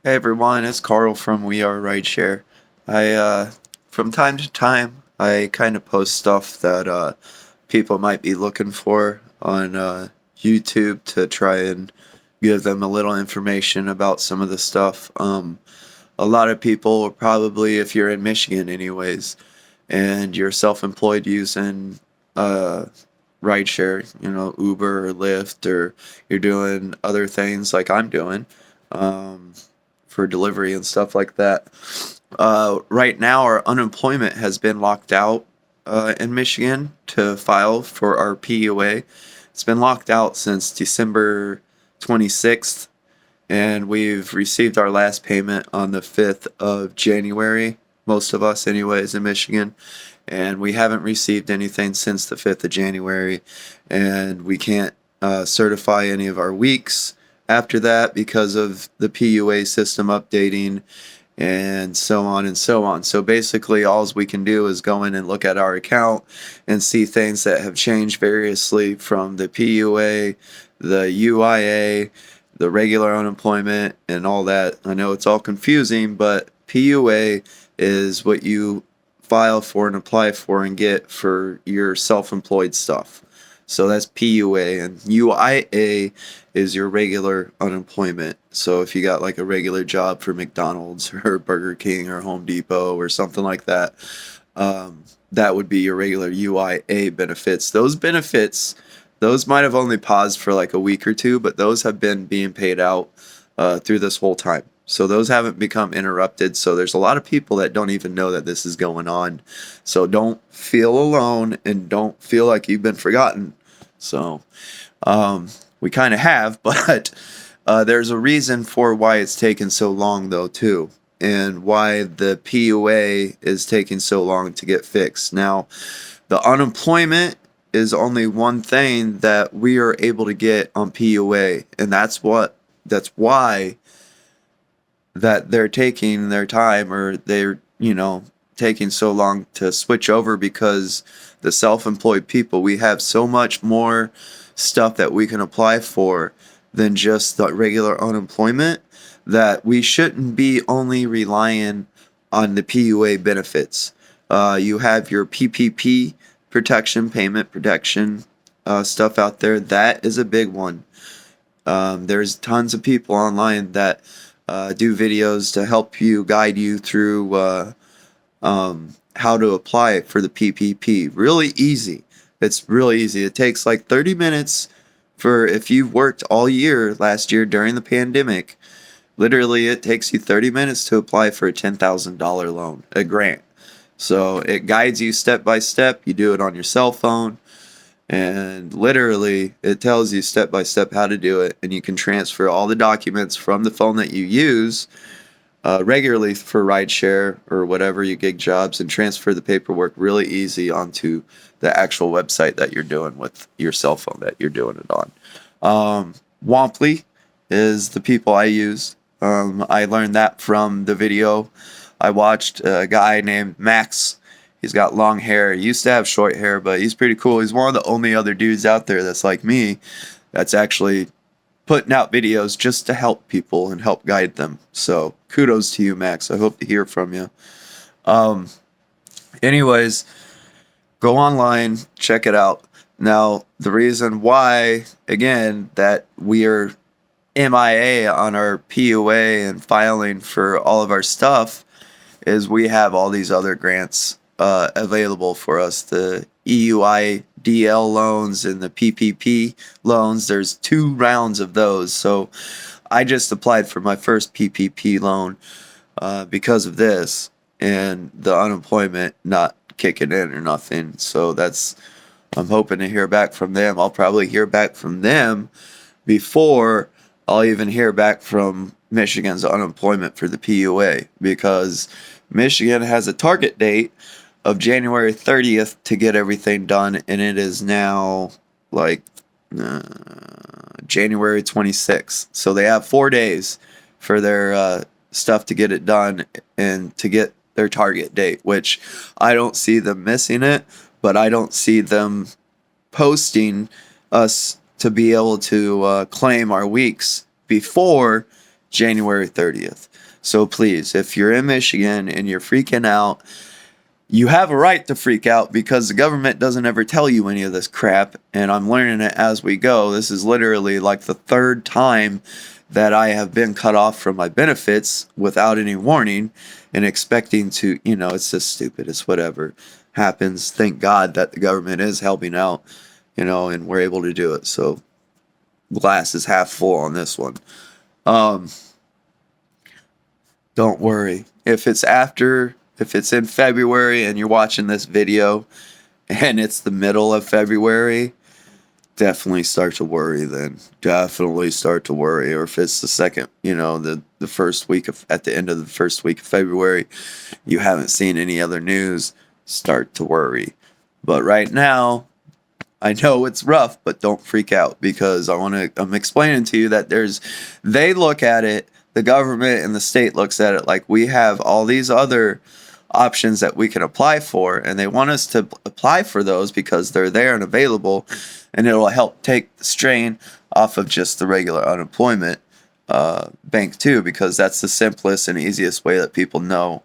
Hey everyone, it's Carl from We Are Rideshare. From time to time, I kind of post stuff that people might be looking for on YouTube to try and give them a little information about some of the stuff. A lot of people will probably, if you're in Michigan, anyways, and you're self-employed using uh, rideshare, Uber or Lyft, or you're doing other things like I'm doing. Um, for delivery and stuff like that. Right now, our unemployment has been locked out in Michigan to file for our PUA. It's been locked out since December 26th, and we've received our last payment on the 5th of January. Most of us, anyways, in Michigan. And we haven't received anything since the 5th of January, and we can't certify any of our weeks after that because of the PUA system updating and so on and so on. So basically, all we can do is go in and look at our account and see things that have changed variously from the PUA, the UIA, the regular unemployment, and all that. I know it's all confusing, but PUA is what you file for and apply for and get for your self employed stuff. So that's PUA, and UIA is your regular unemployment. So if you got like a regular job for McDonald's or Burger King or Home Depot or something like that, that would be your regular UIA benefits. Those benefits, those might have only paused for like a week or two, but those have been being paid out through this whole time. So those haven't become interrupted. So there's a lot of people that don't even know that this is going on. So don't feel alone and don't feel like you've been forgotten. So we kind of have, but there's a reason for why it's taken so long, though, too, and why the PUA is taking so long to get fixed. Now, the unemployment is only one thing that we are able to get on PUA, and that's why that they're taking their time, or they're taking so long to switch over, because the self-employed people, we have so much more stuff that we can apply for than just the regular unemployment, that we shouldn't be only relying on the PUA benefits. You have your PPP protection, payment protection stuff out there. That is a big one. There's tons of people online that do videos to help you, guide you through how to apply for the PPP. Really easy. It's really easy. It takes like 30 minutes for, if you've worked all year last year during the pandemic, literally it takes you 30 minutes to apply for a $10,000 loan, a grant. So it guides you step by step. You do it on your cell phone, and literally it tells you step by step how to do it, and you can transfer all the documents from the phone that you use regularly for rideshare or whatever you gig jobs, and transfer the paperwork really easy onto the actual website that you're doing with your cell phone that you're doing it on. Womply is the people I use. I learned that from the video I watched. A guy named Max. He's got long hair. He used to have short hair, but he's pretty cool. He's one of the only other dudes out there that's like me, that's actually putting out videos just to help people and help guide them. So kudos to you, Max. I hope to hear from you. Um, Anyways, go online, check it out. Now, the reason why, again, that we are MIA on our PUA and filing for all of our stuff is we have all these other grants available for us. The ediL loans and the PPP loans. There's 2 rounds of those. So I just applied for my first PPP loan because of this and the unemployment not kicking in or nothing. So I'm hoping to hear back from them. I'll probably hear back from them before I'll even hear back from Michigan's unemployment for the PUA, because Michigan has a target date of January 30th to get everything done, and it is now like uh, January 26th. So they have 4 days for their stuff to get it done and to get their target date, which I don't see them missing it, but I don't see them posting us to be able to claim our weeks before January 30th. So please, if you're in Michigan and you're freaking out, you have a right to freak out because the government doesn't ever tell you any of this crap, and I'm learning it as we go. This is literally like the third time that I have been cut off from my benefits without any warning and expecting to, it's just stupid. It's whatever happens. Thank God that the government is helping out, and we're able to do it. So glass is half full on this one. Don't worry. If it's in February and you're watching this video and it's the middle of February, definitely start to worry then. Definitely start to worry. Or if it's the second, the first week at the end of the first week of February, you haven't seen any other news, start to worry. But right now, I know it's rough, but don't freak out because I'm explaining to you that they look at it, the government and the state looks at it like we have all these other options that we can apply for, and they want us to apply for those because they're there and available, and it'll help take the strain off of just the regular unemployment bank too, because that's the simplest and easiest way that people know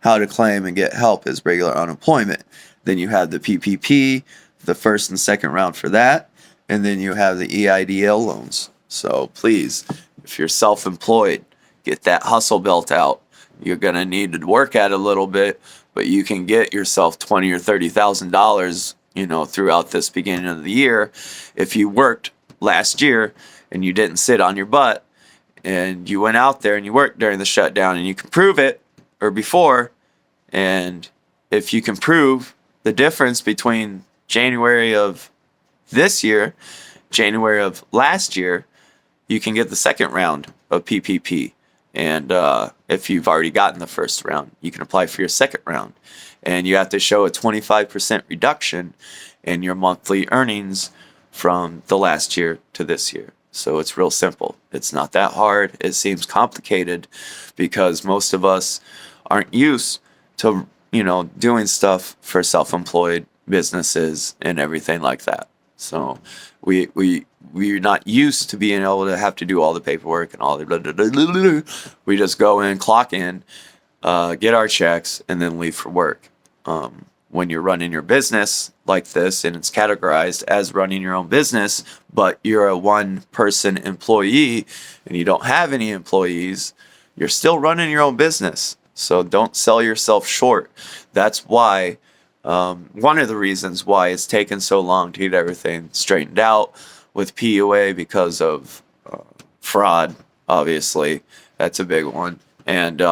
how to claim and get help is regular unemployment. Then you have the PPP, the first and second round for that, and then you have the ediL loans. So please, if you're self-employed, get that hustle belt out. You're gonna need to work at it a little bit, but you can get yourself $20,000 or $30,000, throughout this beginning of the year if you worked last year and you didn't sit on your butt and you went out there and you worked during the shutdown and you can prove it or before. And if you can prove the difference between January of this year, January of last year, you can get the second round of PPP. And if you've already gotten the first round, you can apply for your second round. And you have to show a 25% reduction in your monthly earnings from the last year to this year. So it's real simple. It's not that hard. It seems complicated because most of us aren't used to, doing stuff for self-employed businesses and everything like that. So we're not used to being able to have to do all the paperwork and all the blah, blah, blah, blah, blah. We just go in, clock in, get our checks, and then leave for work. When you're running your business like this and it's categorized as running your own business, but you're a one-person employee and you don't have any employees, you're still running your own business. So don't sell yourself short. That's why one of the reasons why it's taken so long to get everything straightened out with PUA because of fraud, obviously. That's a big one. And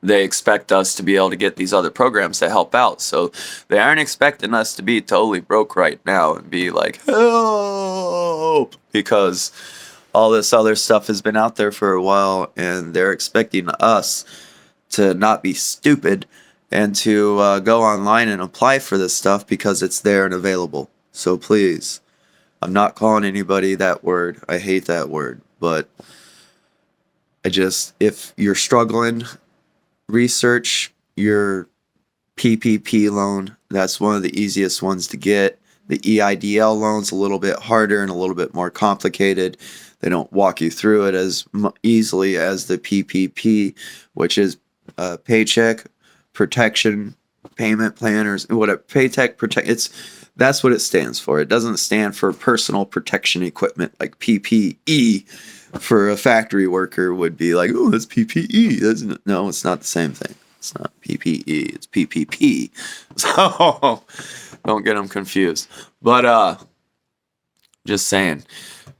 they expect us to be able to get these other programs to help out. So they aren't expecting us to be totally broke right now and be like, help, because all this other stuff has been out there for a while, and they're expecting us to not be stupid and to go online and apply for this stuff because it's there and available. So please, I'm not calling anybody that word. I hate that word. But if you're struggling, research your PPP loan. That's one of the easiest ones to get. The EIDL loan's a little bit harder and a little bit more complicated. They don't walk you through it as easily as the PPP, which is Paycheck Protection Payment Plan, or whatever. Paycheck Protect. That's what it stands for. It doesn't stand for Personal Protection Equipment like PPE. For a factory worker would be like, oh, that's PPE. No, it's not the same thing. It's not PPE. It's PPP. So don't get them confused. But just saying,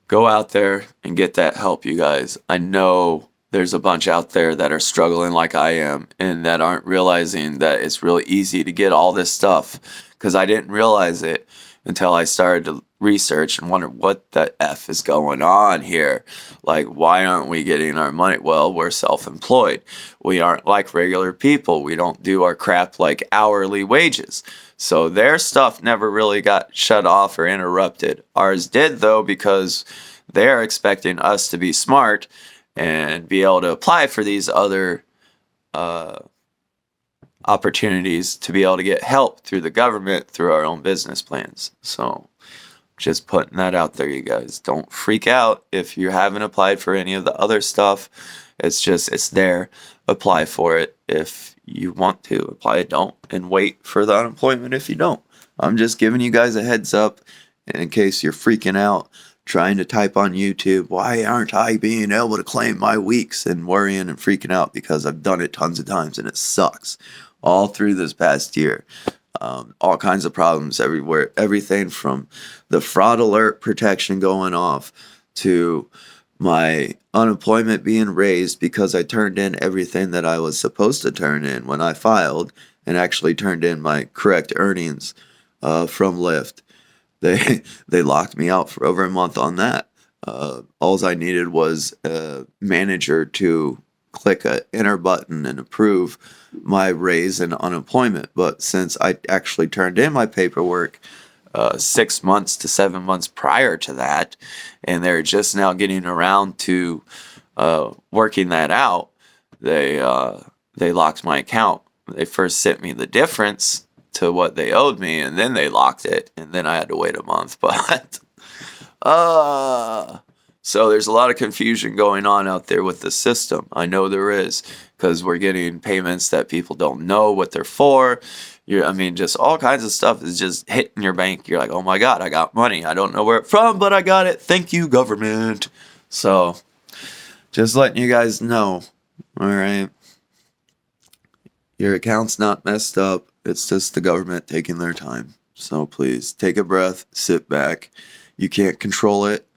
go out there and get that help, you guys. I know there's a bunch out there that are struggling like I am and that aren't realizing that it's really easy to get all this stuff, because I didn't realize it until I started to research and wonder what the F is going on here. Like, why aren't we getting our money? Well, we're self-employed. We aren't like regular people. We don't do our crap like hourly wages. So their stuff never really got shut off or interrupted. Ours did, though, because they're expecting us to be smart and be able to apply for these other opportunities to be able to get help through the government through our own business plans. So Just putting that out there, you guys. Don't freak out if you haven't applied for any of the other stuff. It's there. Apply for it if you want to. Apply it, don't. And wait for the unemployment if you don't. I'm just giving you guys a heads up in case you're freaking out, trying to type on YouTube, why aren't I being able to claim my weeks, and worrying and freaking out because I've done it tons of times and it sucks all through this past year. All kinds of problems everywhere. Everything from the fraud alert protection going off to my unemployment being raised because I turned in everything that I was supposed to turn in when I filed and actually turned in my correct earnings from Lyft. They locked me out for over a month on that. All I needed was a manager to click a enter button and approve my raise in unemployment. But since I actually turned in my paperwork 6 months to 7 months prior to that, and they're just now getting around to working that out, they locked my account. They first sent me the difference to what they owed me, and then they locked it, and then I had to wait a month. But so there's a lot of confusion going on out there with the system. I know there is, because we're getting payments that people don't know what they're for. Just all kinds of stuff is just hitting your bank. You're like, oh my God, I got money. I don't know where it's from, but I got it. Thank you, government. So just letting you guys know. All right. Your account's not messed up. It's just the government taking their time. So please take a breath, sit back. You can't control it.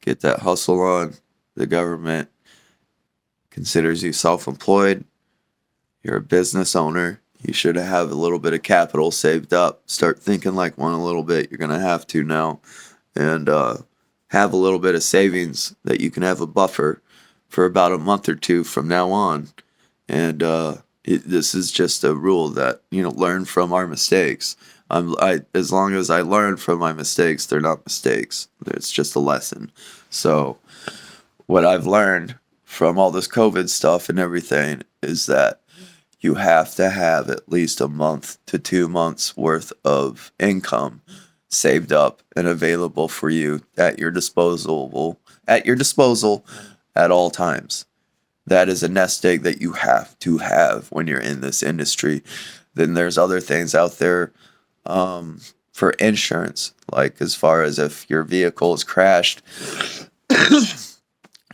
Get that hustle on. The government considers you self-employed. You're a business owner. You should have a little bit of capital saved up. Start thinking like one a little bit. You're going to have to now. And have a little bit of savings that you can have a buffer for about a month or two from now on. And this is just a rule that, learn from our mistakes. As long as I learn from my mistakes, they're not mistakes. It's just a lesson. So what I've learned from all this COVID stuff and everything is that you have to have at least a month to 2 months worth of income saved up and available for you at your disposal at all times. That is a nest egg that you have to have when you're in this industry. Then there's other things out there for insurance, like as far as if your vehicle is crashed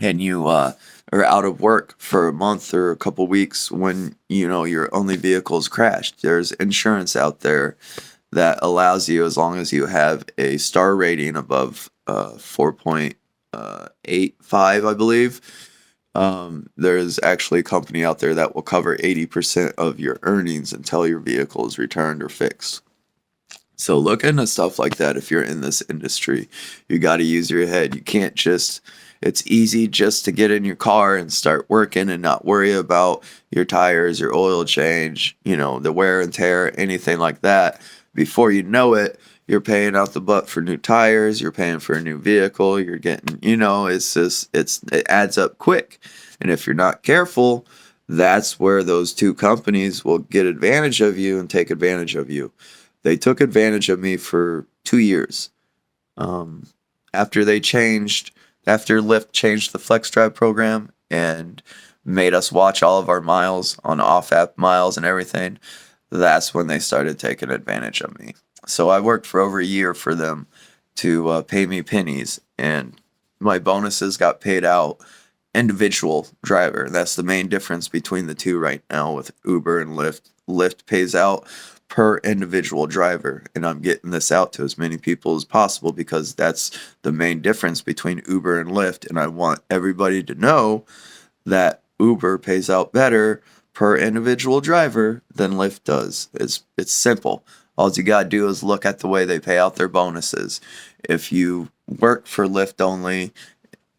and you are out of work for a month or a couple weeks when your only vehicle is crashed. There's insurance out there that allows you, as long as you have a star rating above 4.85, I believe. There's actually a company out there that will cover 80% of your earnings until your vehicle is returned or fixed. So look into stuff like that if you're in this industry. You got to use your head. You can't it's easy just to get in your car and start working and not worry about your tires, your oil change, the wear and tear, anything like that. Before you know it, you're paying out the butt for new tires, you're paying for a new vehicle, you're getting, it adds up quick. And if you're not careful, that's where those two companies will get advantage of you and take advantage of you. They took advantage of me for 2 years. After Lyft changed the Flex Drive program and made us watch all of our miles on off-app miles and everything, that's when they started taking advantage of me. So I worked for over a year for them to pay me pennies, and my bonuses got paid out individual driver. That's the main difference between the two right now with Uber and Lyft. Lyft pays out per individual driver, and I'm getting this out to as many people as possible because that's the main difference between Uber and Lyft, and I want everybody to know that Uber pays out better per individual driver than Lyft does. It's simple. All you gotta do is look at the way they pay out their bonuses. If you work for Lyft only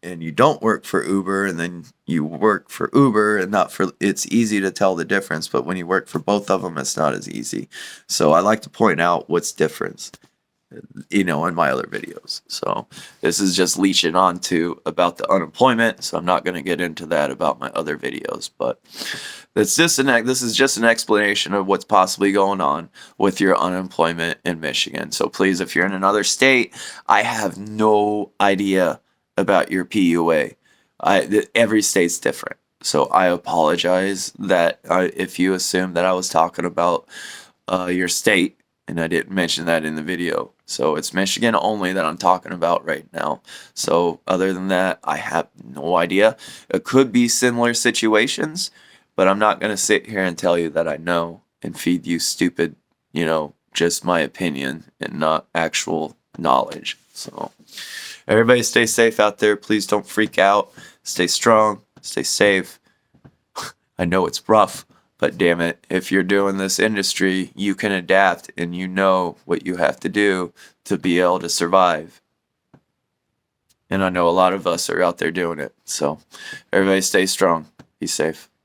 and you don't work for Uber, and then you work for Uber and not for, it's easy to tell the difference, but when you work for both of them, it's not as easy. So I like to point out what's different. in my other videos. So this is just leeching on to about the unemployment. So I'm not going to get into that about my other videos, but this is just an explanation of what's possibly going on with your unemployment in Michigan. So please, if you're in another state, I have no idea about your PUA. Every state's different. So I apologize that if you assumed that I was talking about your state, and I didn't mention that in the video. So it's Michigan only that I'm talking about right now. So other than that, I have no idea. It could be similar situations, but I'm not going to sit here and tell you that I know and feed you stupid, just my opinion and not actual knowledge. So everybody stay safe out there. Please don't freak out. Stay strong. Stay safe. I know it's rough, but damn it, if you're doing this industry, you can adapt and you know what you have to do to be able to survive. And I know a lot of us are out there doing it. So everybody stay strong. Be safe.